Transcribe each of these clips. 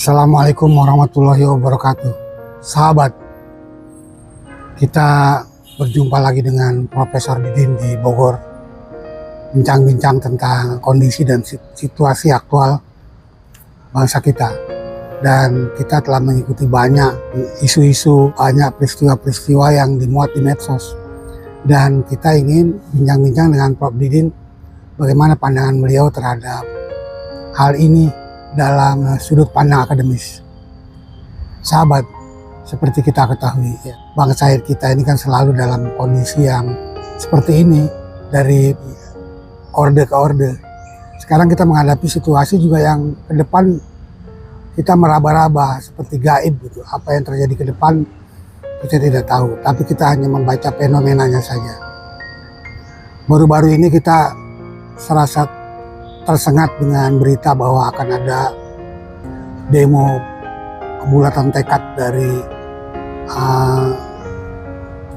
Assalamualaikum warahmatullahi wabarakatuh. Sahabat, kita berjumpa lagi dengan Profesor Didin di Bogor. Bincang-bincang tentang kondisi dan situasi aktual bangsa kita. Dan kita telah mengikuti banyak isu-isu, banyak peristiwa-peristiwa yang dimuat di medsos. Dan kita ingin bincang-bincang dengan Prof. Didin bagaimana pandangan beliau terhadap hal ini dalam sudut pandang akademis. Sahabat, seperti kita ketahui, bangsa kita ini kan selalu dalam kondisi yang seperti ini, dari orde ke orde. Sekarang kita menghadapi situasi juga yang ke depan kita meraba-raba seperti gaib gitu. Apa yang terjadi ke depan kita tidak tahu, tapi kita hanya membaca fenomenanya saja. Baru-baru ini kita serasa tersengat dengan berita bahwa akan ada demo kebulatan tekad dari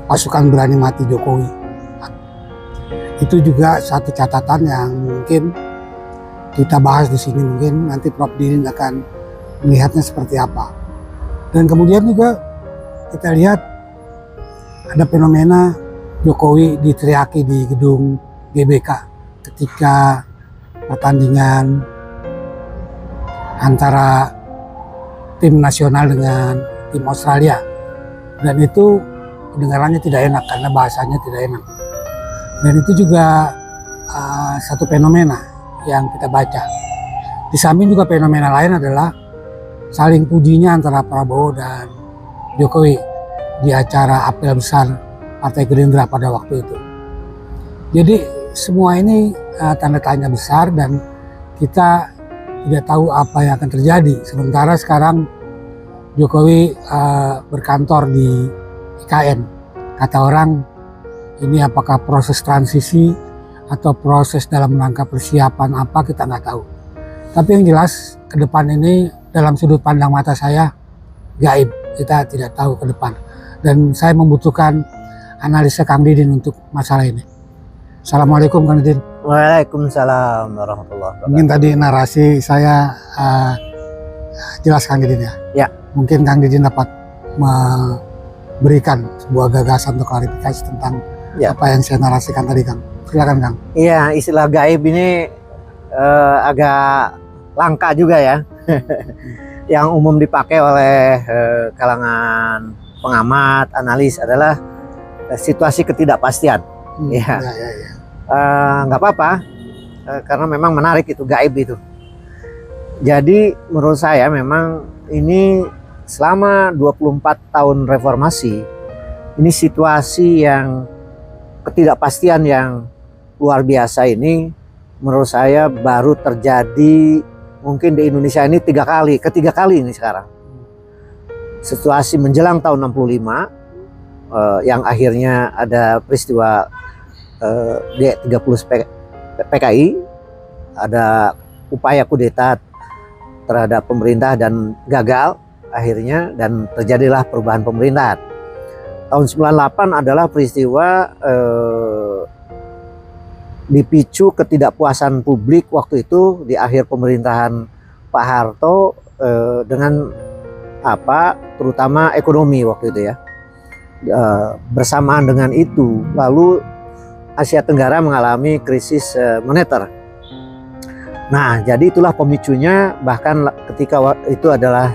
pasukan berani mati Jokowi. Itu juga satu catatan yang mungkin kita bahas di sini. Mungkin nanti Prof. Didin akan melihatnya seperti apa. Dan kemudian juga kita lihat ada fenomena Jokowi diteriaki di gedung GBK ketika pertandingan antara tim nasional dengan tim Australia, dan itu kedengarannya tidak enak karena bahasanya tidak enak. Dan itu juga satu fenomena yang kita baca. Di samping juga fenomena lain adalah saling pujinya antara Prabowo dan Jokowi di acara apel besar Partai Gerindra pada waktu itu. Jadi semua ini tanda tanya besar dan kita tidak tahu apa yang akan terjadi. Sementara sekarang Jokowi berkantor di IKN. Kata orang ini apakah proses transisi atau proses dalam rangka persiapan apa, kita nggak tahu. Tapi yang jelas ke depan ini dalam sudut pandang mata saya gaib. Kita tidak tahu ke depan. Dan saya membutuhkan analisa Kang Didin untuk masalah ini. Assalamualaikum Kang Didin. Waalaikumsalam warahmatullahi wabarakatuh. Mungkin tadi narasi saya jelas Kang Didin ya? Ya. Mungkin Kang Didin dapat memberikan sebuah gagasan atau klarifikasi tentang apa yang saya narasikan tadi Kang. Silakan Kang. Iya, istilah gaib ini agak langka juga ya. Yang umum dipakai oleh kalangan pengamat, analis adalah situasi ketidakpastian. Ya. Nggak apa-apa, karena memang menarik itu gaib itu. Jadi menurut saya memang ini selama 24 tahun reformasi, ini situasi yang ketidakpastian yang luar biasa ini menurut saya baru terjadi mungkin di Indonesia ini ketiga kali ini sekarang. Situasi menjelang tahun 65 yang akhirnya ada peristiwa G30 PKI, ada upaya kudeta terhadap pemerintah dan gagal akhirnya, dan terjadilah perubahan pemerintahan. Tahun 98 adalah peristiwa dipicu ketidakpuasan publik waktu itu di akhir pemerintahan Pak Harto dengan terutama ekonomi waktu itu ya. Bersamaan dengan itu lalu Asia Tenggara mengalami krisis moneter. Nah, jadi itulah pemicunya. Bahkan ketika itu adalah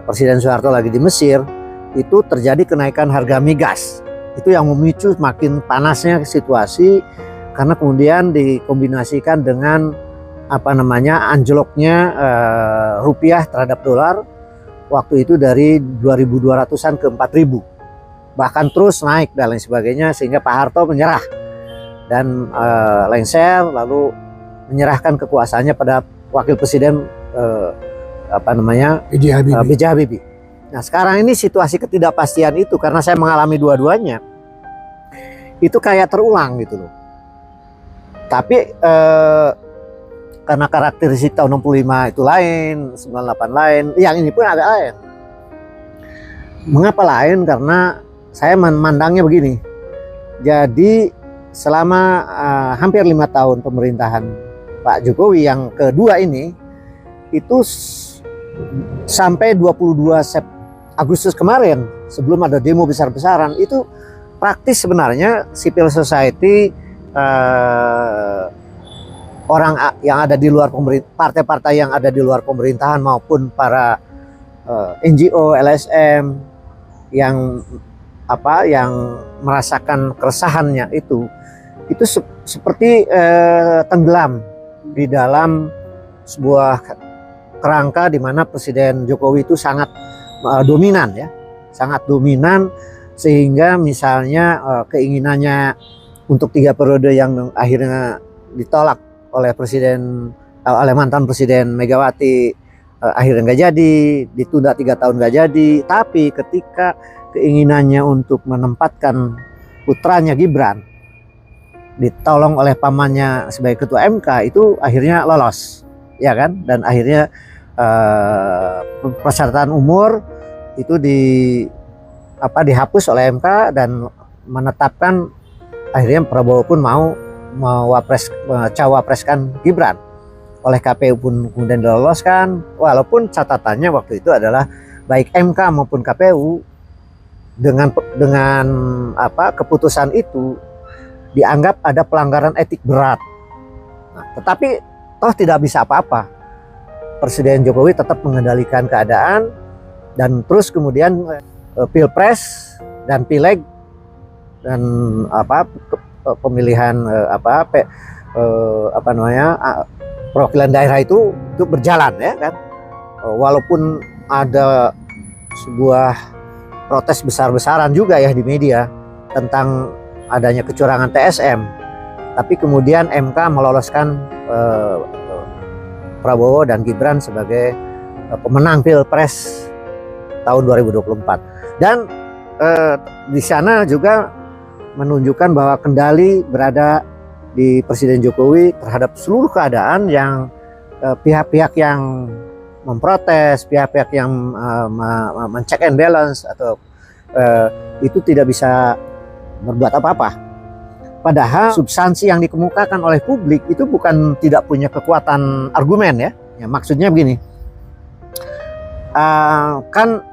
Presiden Soeharto lagi di Mesir, itu terjadi kenaikan harga migas. Itu yang memicu makin panasnya situasi, karena kemudian dikombinasikan dengan anjloknya rupiah terhadap dolar waktu itu dari 2.200-an ke 4.000. Bahkan terus naik dan lain sebagainya, sehingga Pak Harto menyerah dan lengser, lalu menyerahkan kekuasaannya pada wakil presiden B.J. Habibie. Nah, sekarang ini situasi ketidakpastian itu, karena saya mengalami dua-duanya, itu kayak terulang gitu loh. Tapi karena karakteristik tahun 65 itu lain, 98 lain, yang ini pun agak lain. Mengapa lain? Karena saya memandangnya begini. Jadi selama hampir 5 tahun pemerintahan Pak Jokowi yang kedua ini, itu sampai 22 Agustus kemarin, sebelum ada demo besar-besaran, itu praktis sebenarnya civil society, orang yang ada di luar pemerintah, partai-partai yang ada di luar pemerintahan maupun para NGO, LSM yang merasakan keresahannya itu seperti tenggelam di dalam sebuah kerangka di mana Presiden Jokowi itu sangat dominan ya, sangat dominan, sehingga misalnya keinginannya untuk 3 periode yang akhirnya ditolak oleh mantan Presiden Megawati, akhirnya nggak jadi, ditunda 3 tahun nggak jadi. Tapi ketika keinginannya untuk menempatkan putranya Gibran ditolong oleh pamannya sebagai ketua MK, itu akhirnya lolos, ya kan? Dan akhirnya persyaratan umur itu dihapus oleh MK dan menetapkan akhirnya Prabowo pun mau cawapreskan Gibran. Oleh KPU pun kemudian diloloskan, walaupun catatannya waktu itu adalah baik MK maupun KPU dengan keputusan itu dianggap ada pelanggaran etik berat. Nah, tetapi toh tidak bisa apa-apa. Presiden Jokowi tetap mengendalikan keadaan, dan terus kemudian Pilpres dan Pileg dan pemilihan perwakilan daerah itu berjalan, ya kan. Walaupun ada sebuah protes besar-besaran juga ya di media tentang adanya kecurangan TSM, tapi kemudian MK meloloskan Prabowo dan Gibran sebagai pemenang Pilpres tahun 2024. Dan di sana juga menunjukkan bahwa kendali berada di Presiden Jokowi terhadap seluruh keadaan, yang pihak-pihak yang memprotes, pihak-pihak yang men-check and balance atau itu tidak bisa berbuat apa-apa. Padahal substansi yang dikemukakan oleh publik itu bukan tidak punya kekuatan argumen ya. Maksudnya begini, kan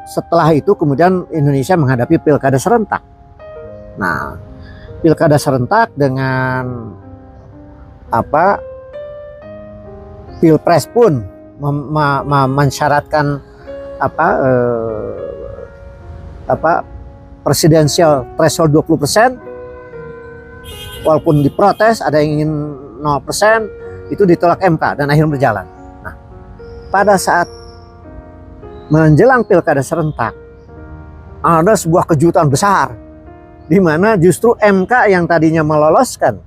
setelah itu kemudian Indonesia menghadapi pilkada serentak. Nah, pilkada serentak dengan Pilpres pun mensyaratkan presidensial threshold 20%, walaupun diprotes ada yang ingin 0%, itu ditolak MK dan akhirnya berjalan. Nah, pada saat menjelang pilkada serentak ada sebuah kejutan besar, di mana justru MK yang tadinya meloloskan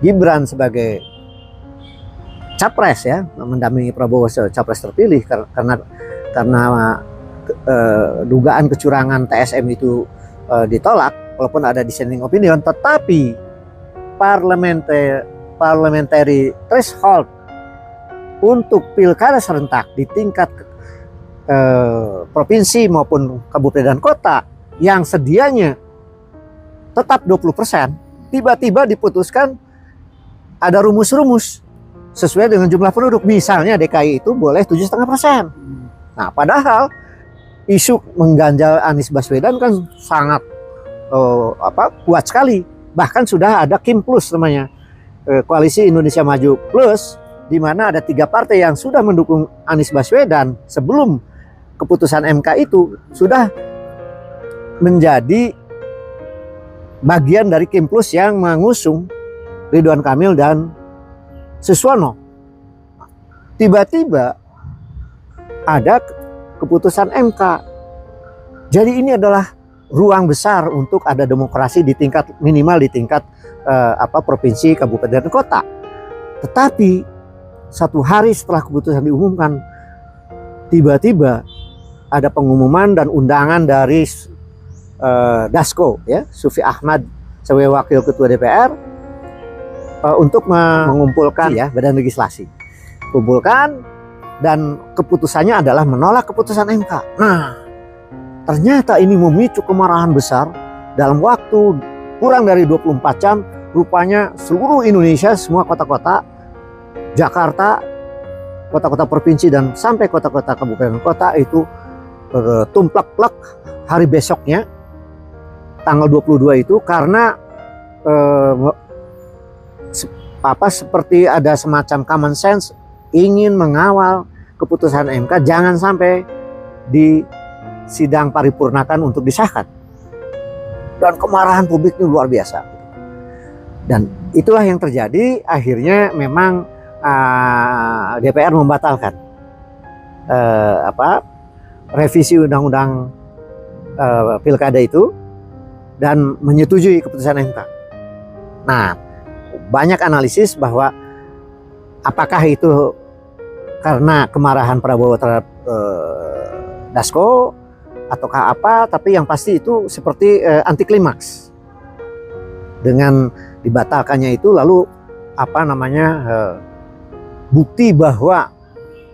Gibran sebagai capres ya, mendampingi Prabowo sebagai capres terpilih karena dugaan kecurangan TSM itu ditolak, walaupun ada dissenting opinion, tetapi parliamentary threshold untuk pilkada serentak di tingkat provinsi maupun kabupaten dan kota yang sedianya tetap 20%, tiba-tiba diputuskan ada rumus-rumus sesuai dengan jumlah penduduk. Misalnya DKI itu boleh 7,5%. Nah, padahal isu mengganjal Anies Baswedan kan sangat kuat sekali. Bahkan sudah ada Kim Plus namanya, Koalisi Indonesia Maju Plus, di mana ada 3 partai yang sudah mendukung Anies Baswedan sebelum keputusan MK itu sudah menjadi bagian dari Kim Plus yang mengusung Ridwan Kamil dan Suswono. Tiba-tiba ada keputusan MK. Jadi ini adalah ruang besar untuk ada demokrasi di tingkat minimal, di tingkat provinsi, kabupaten, dan kota. Tetapi 1 hari setelah keputusan diumumkan, tiba-tiba ada pengumuman dan undangan dari Dasko ya, Sufi Ahmad sebagai wakil ketua DPR untuk mengumpulkan ya badan legislasi. Kumpulkan, dan keputusannya adalah menolak keputusan MK. Nah, ternyata ini memicu kemarahan besar dalam waktu kurang dari 24 jam. Rupanya seluruh Indonesia, semua kota-kota, Jakarta, kota-kota provinsi dan sampai kota-kota kabupaten kota itu tumplek-plek hari besoknya tanggal 22 itu karena seperti ada semacam common sense ingin mengawal keputusan MK jangan sampai di sidang paripurnakan untuk disahkan. Dan kemarahan publik itu luar biasa. Dan itulah yang terjadi, akhirnya memang DPR membatalkan revisi undang-undang pilkada itu dan menyetujui keputusan MK. Nah, banyak analisis bahwa apakah itu karena kemarahan Prabowo terhadap Dasko ataukah apa, tapi yang pasti itu seperti anti klimaks. Dengan dibatalkannya itu lalu bukti bahwa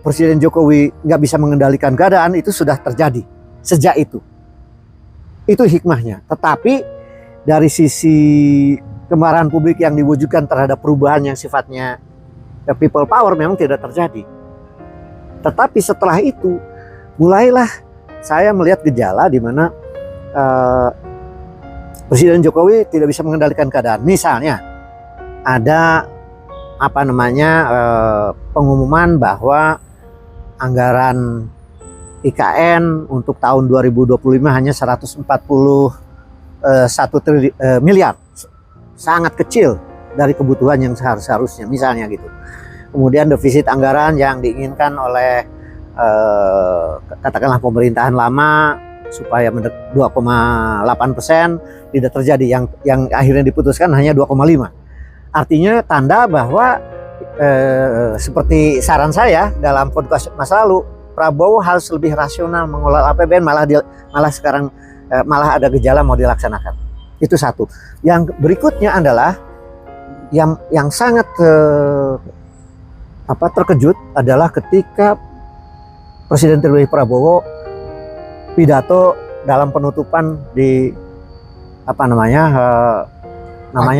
Presiden Jokowi nggak bisa mengendalikan keadaan itu sudah terjadi sejak itu. Itu hikmahnya. Tetapi dari sisi kemarahan publik yang diwujudkan terhadap perubahan yang sifatnya people power memang tidak terjadi. Tetapi setelah itu mulailah saya melihat gejala di mana Presiden Jokowi tidak bisa mengendalikan keadaan. Misalnya ada pengumuman bahwa anggaran IKN untuk tahun 2025 hanya 141 miliar. Sangat kecil dari kebutuhan yang seharusnya misalnya gitu. Kemudian defisit anggaran yang diinginkan oleh katakanlah pemerintahan lama supaya 2,8% tidak terjadi, yang akhirnya diputuskan hanya 2,5. Artinya tanda bahwa seperti saran saya dalam podcast masa lalu, Prabowo harus lebih rasional mengelola APBN, malah sekarang malah ada gejala mau dilaksanakan. Itu satu. Yang berikutnya adalah yang sangat terkejut adalah ketika Presiden terpilih Prabowo pidato dalam penutupan di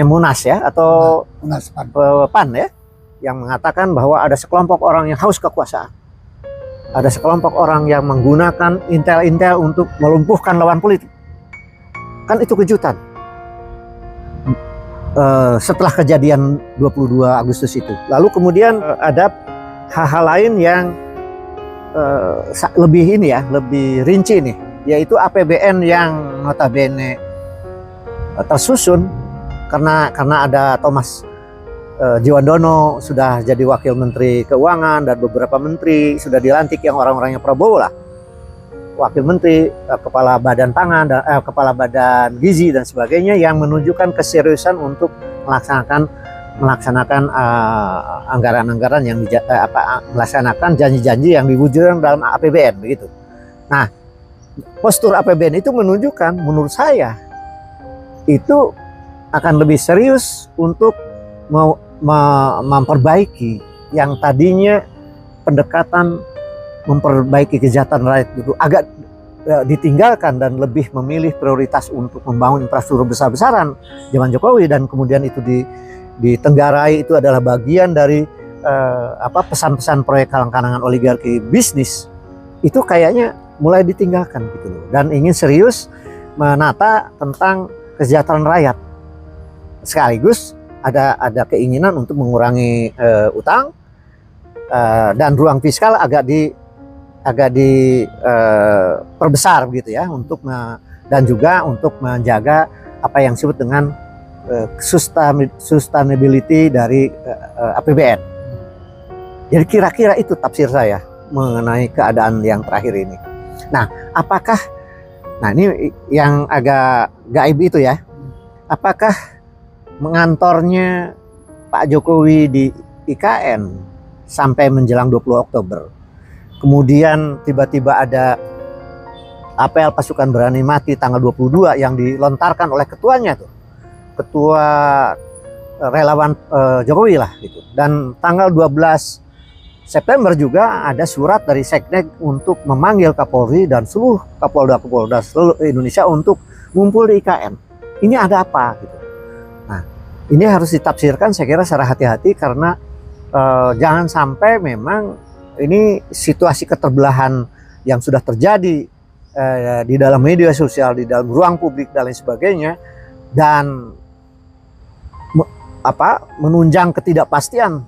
Munas ya, atau Munas PAN ya, yang mengatakan bahwa ada sekelompok orang yang haus kekuasaan, ada sekelompok orang yang menggunakan intel-intel untuk melumpuhkan lawan politik. Kan itu kejutan setelah kejadian 22 Agustus itu. Lalu kemudian ada hal-hal lain yang lebih rinci nih, yaitu APBN yang notabene tersusun karena ada Thomas Jiwandono sudah jadi wakil menteri keuangan dan beberapa menteri sudah dilantik yang orang-orangnya Prabowo lah, wakil menteri, kepala badan pangan dan kepala badan gizi dan sebagainya, yang menunjukkan keseriusan untuk melaksanakan anggaran-anggaran yang melaksanakan janji-janji yang diwujudkan dalam APBN begitu. Nah, postur APBN itu menunjukkan, menurut saya itu akan lebih serius untuk memperbaiki yang tadinya pendekatan memperbaiki kesejahteraan rakyat itu agak ditinggalkan dan lebih memilih prioritas untuk membangun infrastruktur besar-besaran zaman Jokowi, dan kemudian itu ditenggarai itu adalah bagian dari pesan-pesan proyek kalangan oligarki bisnis. Itu kayaknya mulai ditinggalkan gitu loh, dan ingin serius menata tentang kesejahteraan rakyat. Sekaligus ada keinginan untuk mengurangi utang dan ruang fiskal agak diperbesar begitu ya, dan juga untuk menjaga apa yang disebut dengan sustainability dari APBN. Jadi kira-kira itu tafsir saya mengenai keadaan yang terakhir ini. Nah, ini yang agak gaib itu ya, apakah mengantornya Pak Jokowi di IKN sampai menjelang 20 Oktober, kemudian tiba-tiba ada apel pasukan berani mati tanggal 22 yang dilontarkan oleh ketuanya tuh, ketua relawan Jokowi lah gitu. Dan tanggal 12 September juga ada surat dari Seknek untuk memanggil Kapolri dan seluruh Kapolda seluruh Indonesia untuk ngumpul di IKN. Ini ada apa gitu. Nah, ini harus ditafsirkan saya kira secara hati-hati, karena jangan sampai memang ini situasi keterbelahan yang sudah terjadi di dalam media sosial, di dalam ruang publik dan lain sebagainya, dan menunjang ketidakpastian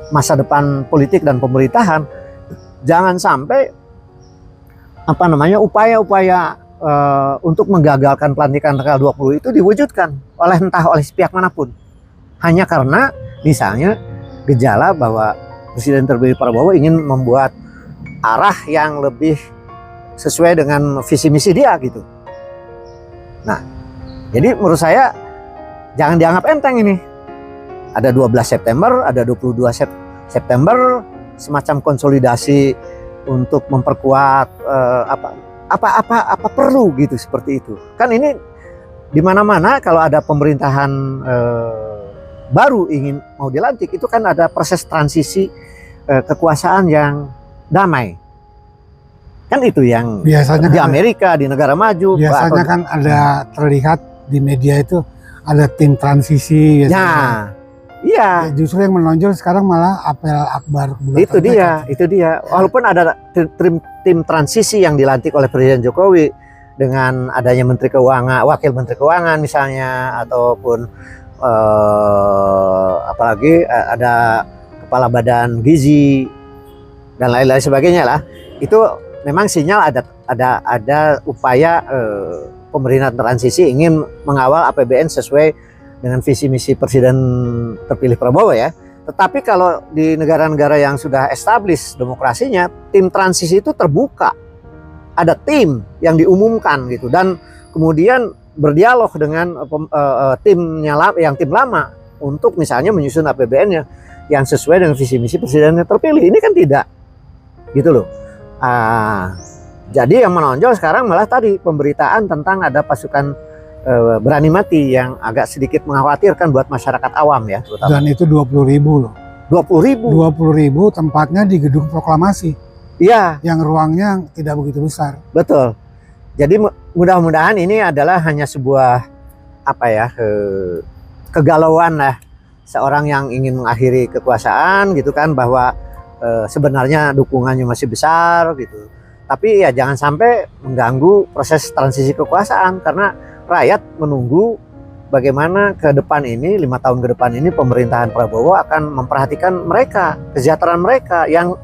masa depan politik dan pemerintahan, jangan sampai upaya-upaya untuk menggagalkan pelantikan tanggal 20 itu diwujudkan oleh pihak manapun, hanya karena misalnya gejala bahwa Presiden terpilih Prabowo ingin membuat arah yang lebih sesuai dengan visi misi dia gitu. Nah, jadi menurut saya jangan dianggap enteng ini. Ada 12 September, ada 22 September, semacam konsolidasi untuk memperkuat apa perlu gitu, seperti itu. Kan ini di mana-mana kalau ada pemerintahan baru ingin mau dilantik, itu kan ada proses transisi kekuasaan yang damai. Kan itu yang biasanya di kan, Amerika, di negara maju. biasanya kan ada terlihat di media itu ada tim transisi. Nah, iya. Justru yang menonjol sekarang malah apel akbar. Itu dia. Walaupun ada tim transisi yang dilantik oleh Presiden Jokowi dengan adanya Menteri Keuangan, Wakil Menteri Keuangan misalnya, ataupun apalagi ada Kepala Badan Gizi dan lain-lain sebagainya lah. Itu memang sinyal ada upaya pemerintahan transisi ingin mengawal APBN sesuai dengan visi misi Presiden terpilih Prabowo ya. Tetapi kalau di negara-negara yang sudah established demokrasinya, tim transisi itu terbuka. Ada tim yang diumumkan gitu, dan kemudian berdialog dengan tim lama untuk misalnya menyusun APBN-nya yang sesuai dengan visi misi Presiden yang terpilih. Ini kan tidak gitu loh. Jadi yang menonjol sekarang malah tadi pemberitaan tentang ada pasukan berani mati yang agak sedikit mengkhawatirkan buat masyarakat awam ya, terutama. Dan itu 20.000 loh. 20.000 tempatnya di Gedung Proklamasi. Iya. Yang ruangnya tidak begitu besar. Betul. Jadi mudah-mudahan ini adalah hanya sebuah kegalauan lah seorang yang ingin mengakhiri kekuasaan gitu kan, bahwa sebenarnya dukungannya masih besar gitu. Tapi ya jangan sampai mengganggu proses transisi kekuasaan, karena rakyat menunggu bagaimana ke depan ini, 5 tahun ke depan ini pemerintahan Prabowo akan memperhatikan mereka, kesejahteraan mereka yang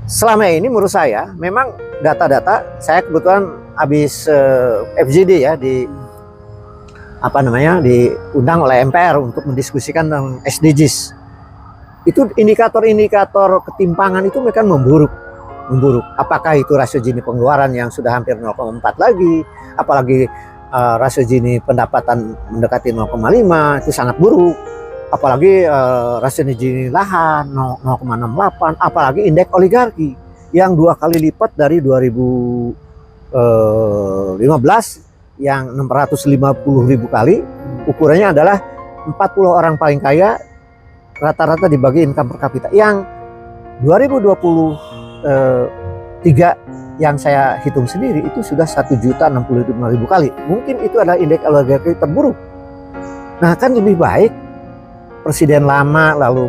selama ini menurut saya memang data-data, saya kebetulan habis FGD ya diundang oleh MPR untuk mendiskusikan tentang SDGs. Itu indikator-indikator ketimpangan itu mereka memburuk. Apakah itu rasio Gini pengeluaran yang sudah hampir 0,4 lagi, apalagi rasio Gini pendapatan mendekati 0,5, itu sangat buruk. Apalagi rasio Gini lahan 0,68, apalagi indeks oligarki yang 2 kali lipat dari 2015 yang 650.000 kali. Ukurannya adalah 40 orang paling kaya rata-rata dibagi income per kapita. Yang 2023 yang saya hitung sendiri itu sudah 1.065.000 kali. Mungkin itu adalah indeks oligarki terburuk. Nah kan lebih baik presiden lama lalu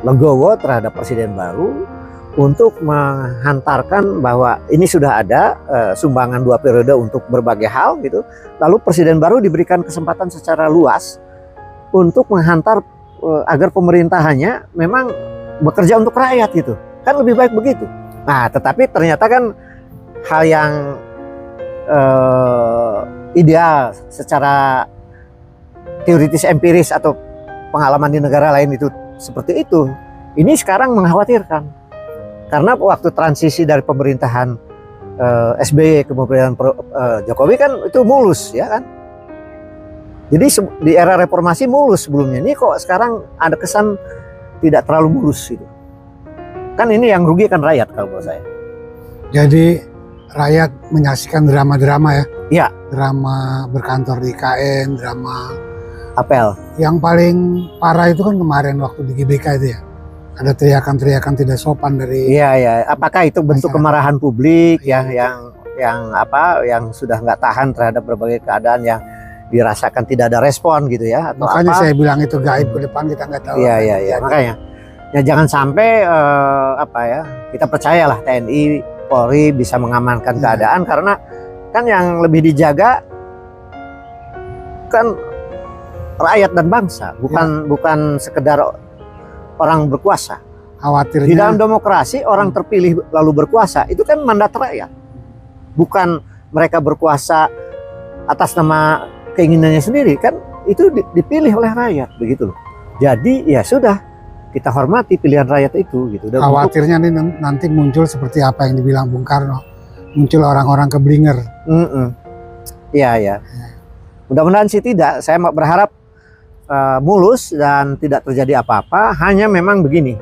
legowo terhadap presiden baru untuk menghantarkan bahwa ini sudah ada sumbangan 2 periode untuk berbagai hal gitu. Lalu presiden baru diberikan kesempatan secara luas untuk menghantar agar pemerintahannya memang bekerja untuk rakyat gitu. Kan lebih baik begitu. Nah, tetapi ternyata kan hal yang ideal secara teoritis empiris atau pengalaman di negara lain itu seperti itu. Ini sekarang mengkhawatirkan. Karena waktu transisi dari pemerintahan SBY ke pemerintahan Jokowi kan itu mulus ya kan. Jadi di era reformasi mulus sebelumnya. Ini kok sekarang ada kesan tidak terlalu mulus gitu. Kan ini yang rugi kan rakyat kalau menurut saya. Jadi rakyat menyaksikan drama-drama ya. Iya. Drama berkantor di IKN, drama apel. Yang paling parah itu kan kemarin waktu di GBK itu ya. Ada teriakan-teriakan tidak sopan dari. Iya. Apakah itu bentuk masyarakat. Kemarahan publik yang sudah nggak tahan terhadap berbagai keadaan yang dirasakan tidak ada respon gitu ya? Atau Makanya apa? saya bilang itu gaib, ke depan kita nggak tahu. Iya. Makanya Ya jangan sampai apa ya, kita percayalah TNI Polri bisa mengamankan keadaan, karena kan yang lebih dijaga kan rakyat dan bangsa, bukan sekedar orang berkuasa. Khawatirnya Di dalam demokrasi orang terpilih lalu berkuasa itu kan mandat rakyat, bukan mereka berkuasa atas nama keinginannya sendiri, kan itu dipilih oleh rakyat, begitu loh. Jadi ya sudah, kita hormati pilihan rakyat itu gitu. Dan khawatirnya nih nanti muncul seperti apa yang dibilang Bung Karno, muncul orang-orang keblinger. Iya ya. Mudah-mudahan sih tidak. Saya berharap mulus dan tidak terjadi apa-apa. Hanya memang begini.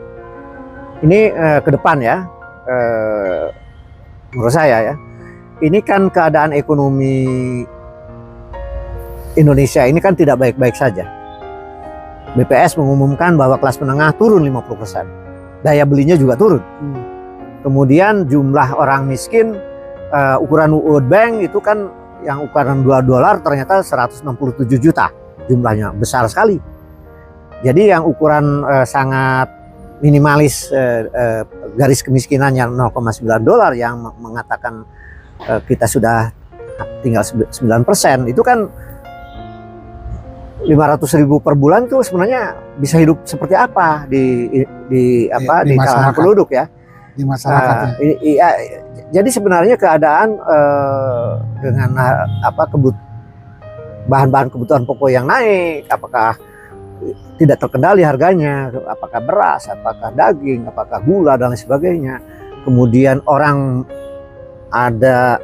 Ini ke depan ya, menurut saya ya. Ini kan keadaan ekonomi Indonesia ini kan tidak baik-baik saja. BPS mengumumkan bahwa kelas menengah turun 50%. Daya belinya juga turun. Kemudian jumlah orang miskin, ukuran World Bank itu kan yang ukuran $2 ternyata 167 juta. Jumlahnya besar sekali. Jadi yang ukuran sangat minimalis, garis kemiskinannya $0,9 yang mengatakan kita sudah tinggal 9%, itu kan 500.000 per bulan tuh sebenarnya bisa hidup seperti apa di kalangan penduduk ya, di masyarakat. Jadi sebenarnya keadaan dengan bahan-bahan kebutuhan pokok yang naik, apakah tidak terkendali harganya, apakah beras, apakah daging, apakah gula dan lain sebagainya. Kemudian orang ada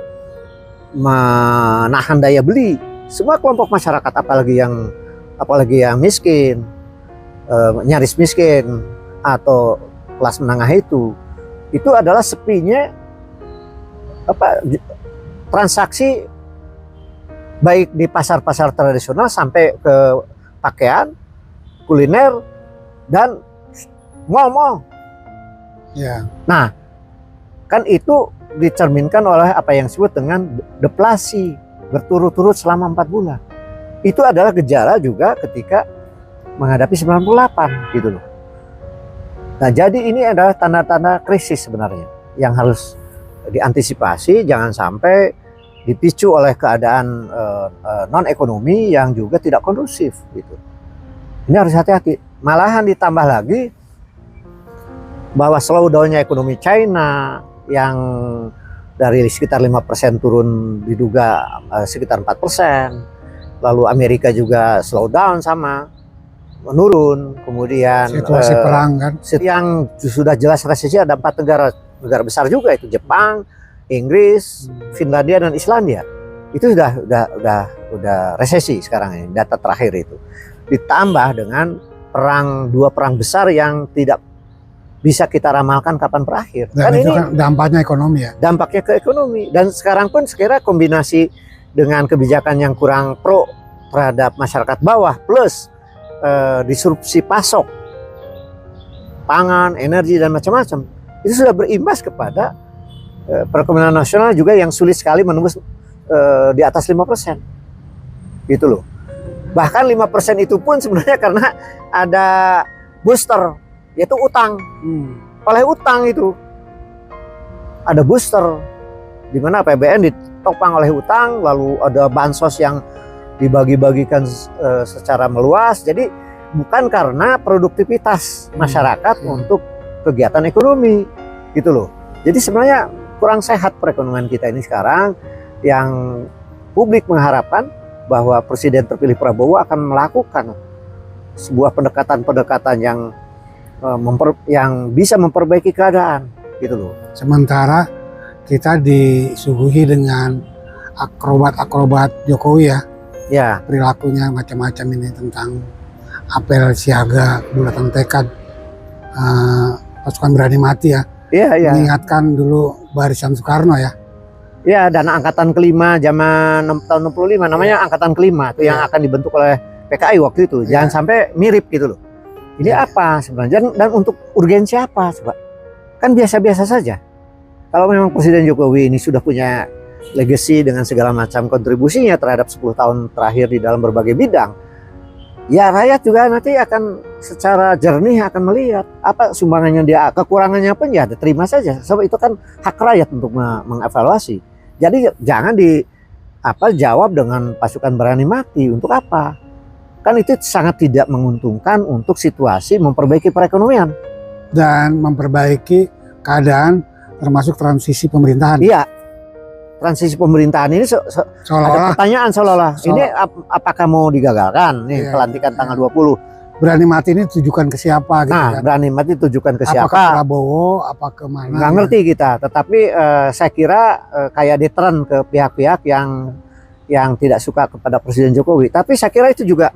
menahan daya beli, semua kelompok masyarakat, apalagi yang miskin, nyaris miskin atau kelas menengah itu adalah sepinya transaksi baik di pasar-pasar tradisional sampai ke pakaian, kuliner, dan mal-mal. Ya. Nah, kan itu dicerminkan oleh apa yang disebut dengan deflasi berturut-turut selama 4 bulan. Itu adalah gejala juga ketika menghadapi 98 gitu loh. Nah, jadi ini adalah tanda-tanda krisis sebenarnya yang harus diantisipasi, jangan sampai dipicu oleh keadaan non ekonomi yang juga tidak kondusif gitu. Ini harus hati-hati. Malahan ditambah lagi bahwa slowdown-nya ekonomi China yang dari sekitar 5% turun diduga sekitar 4%. Lalu Amerika juga slow down sama menurun. Kemudian situasi perang kan yang sudah jelas resesi, ada 4 negara besar juga, itu Jepang, Inggris, Finlandia dan Islandia. Itu udah resesi sekarang ini, data terakhir itu. Ditambah dengan dua perang besar yang tidak bisa kita ramalkan kapan berakhir. Dan itu kan dampaknya ekonomi ya. Dampaknya ke ekonomi. Dan sekarang pun sekira kombinasi dengan kebijakan yang kurang pro terhadap masyarakat bawah plus disrupsi pasok pangan, energi dan macam-macam, itu sudah berimbas kepada perekonomian nasional juga yang sulit sekali menembus di atas 5%. Gitu loh. Bahkan 5% itu pun sebenarnya karena ada booster, yaitu utang. Oleh utang itu ada booster di mana APBN ditopang oleh utang, lalu ada bansos yang dibagi-bagikan secara meluas. Jadi bukan karena produktivitas masyarakat untuk kegiatan ekonomi gitu loh. Jadi sebenarnya kurang sehat perekonomian kita ini sekarang, yang publik mengharapkan bahwa Presiden terpilih Prabowo akan melakukan sebuah pendekatan-pendekatan yang bisa memperbaiki keadaan gitu loh. Sementara kita disuguhi dengan akrobat-akrobat Jokowi ya, perilakunya macam-macam ini, tentang apel siaga, bulatan tekad, pasukan berani mati ya. Iya. Mengingatkan dulu barisan Soekarno ya. Ya, dan angkatan kelima zaman tahun 65, namanya angkatan kelima itu yang akan dibentuk oleh PKI waktu itu. Jangan sampai mirip gitu loh. Ini apa sebenarnya, dan untuk urgensi apa coba? Kan biasa-biasa saja. Kalau memang Presiden Jokowi ini sudah punya legacy dengan segala macam kontribusinya terhadap 10 tahun terakhir di dalam berbagai bidang, ya rakyat juga nanti akan secara jernih akan melihat apa sumbangannya dia, kekurangannya pun ya terima saja. Sebab itu kan hak rakyat untuk mengevaluasi. Jadi jangan jawab dengan pasukan berani mati. Untuk apa? Kan itu sangat tidak menguntungkan untuk situasi memperbaiki perekonomian dan memperbaiki keadaan termasuk transisi pemerintahan. Iya. Transisi pemerintahan ini ada pertanyaan seolah-olah ini apakah mau digagalkan nih, iya, pelantikan tanggal 20. Berani mati ini tujukan ke siapa gitu kan? Berani mati tujukan ke siapa? Apakah Prabowo, apa ke mana? Nggak ngerti kita, tetapi saya kira kayak deteren ke pihak-pihak yang tidak suka kepada Presiden Jokowi. Tapi saya kira itu juga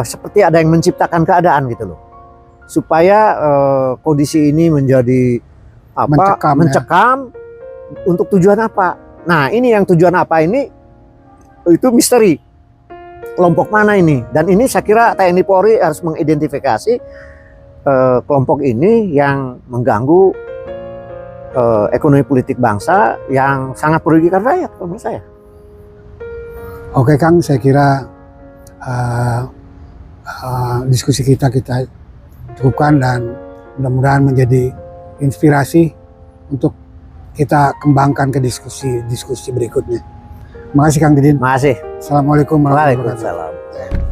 seperti ada yang menciptakan keadaan gitu loh, supaya kondisi ini menjadi mencekam untuk tujuan apa? Nah ini yang tujuan apa ini itu misteri. Kelompok mana ini? Dan ini saya kira TNI Polri harus mengidentifikasi kelompok ini yang mengganggu ekonomi politik bangsa yang sangat merugikan rakyat menurut saya. Oke Kang, saya kira diskusi kita cukupkan dan mudah-mudahan menjadi inspirasi untuk kita kembangkan ke diskusi berikutnya. Terima kasih Kang Didin. Terima kasih. Assalamualaikum warahmatullahi wabarakatuh. Waalaikumsalam.